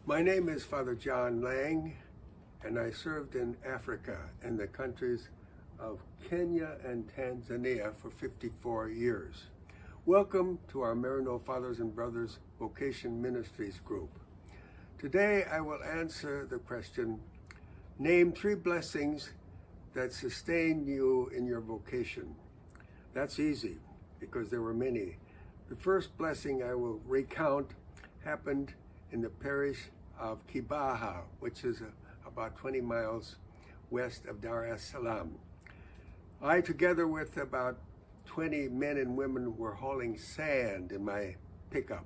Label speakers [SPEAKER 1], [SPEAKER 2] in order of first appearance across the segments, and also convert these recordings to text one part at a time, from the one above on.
[SPEAKER 1] My name is Father John Lagne, and I served in Africa in the countries of Kenya and Tanzania for 54 years. Welcome to our Maryknoll Fathers and Brothers Vocation Ministries Group. Today I will answer the question, name 3 blessings that sustain you in your vocation. That's easy because there were many. The first blessing I will recount happened in the parish of Kibaha, which is about 20 miles west of Dar es Salaam. I, together with about 20 men and women, were hauling sand in my pickup.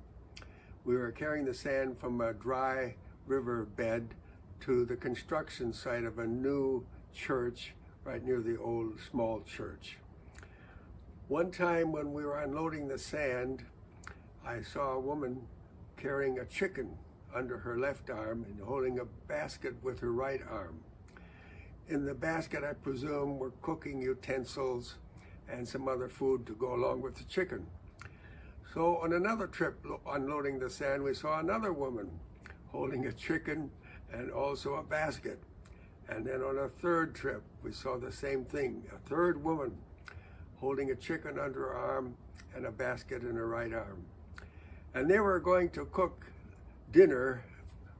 [SPEAKER 1] We were carrying the sand from a dry river bed to the construction site of a new church right near the old small church. One time when we were unloading the sand, I saw a woman carrying a chicken under her left arm and holding a basket with her right arm. In the basket, I presume, were cooking utensils and some other food to go along with the chicken. So on another trip unloading the sand, we saw another woman holding a chicken and also a basket. And then on a third trip, we saw the same thing, a third woman holding a chicken under her arm and a basket in her right arm. And they were going to cook dinner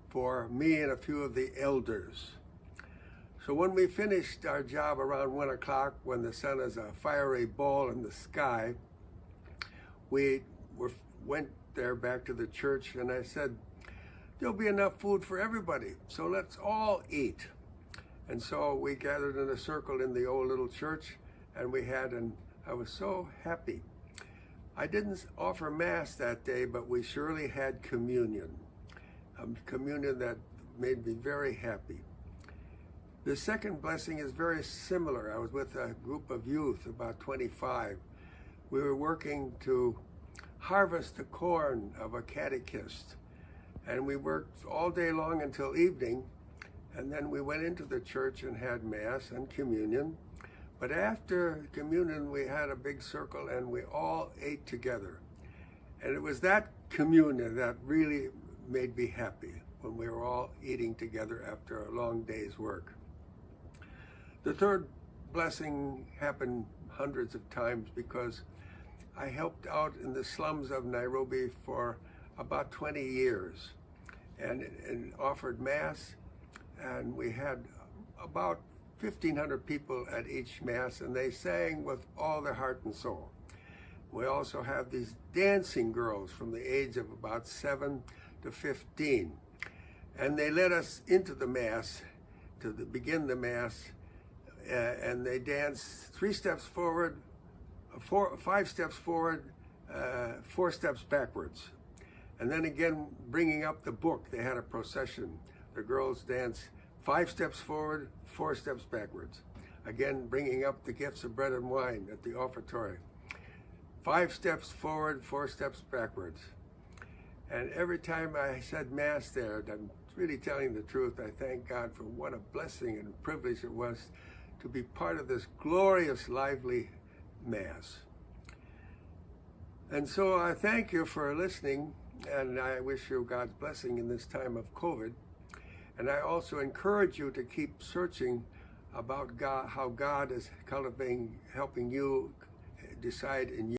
[SPEAKER 1] for me and a few of the elders. So when we finished our job around 1 o'clock, when the sun is a fiery ball in the sky, we went there back to the church, and I said, there'll be enough food for everybody, so let's all eat. And so we gathered in a circle in the old little church, and I was so happy. I didn't offer Mass that day, but we surely had communion. Communion that made me very happy. The second blessing is very similar. I was with a group of youth, about 25. We were working to harvest the corn of a catechist. And we worked all day long until evening. And then we went into the church and had Mass and communion. But after communion, we had a big circle and we all ate together. And it was that communion that really made me happy, when we were all eating together after a long day's work. The third blessing happened hundreds of times because I helped out in the slums of Nairobi for about 20 years and offered Mass, and we had about 1,500 people at each Mass, and they sang with all their heart and soul. We also have these dancing girls from the age of about 7 to 15, and they led us into the Mass to begin the Mass, and they danced 3 steps forward, 5 steps forward, 4 steps backwards, and then again bringing up the book. They had a procession. The girls danced 5 steps forward, 4 steps backwards. Again, bringing up the gifts of bread and wine at the offertory. 5 steps forward, 4 steps backwards. And every time I said Mass there, I'm really telling the truth, I thank God for what a blessing and a privilege it was to be part of this glorious, lively Mass. And so I thank you for listening, and I wish you God's blessing in this time of COVID. And I also encourage you to keep searching about God, how God is helping you decide in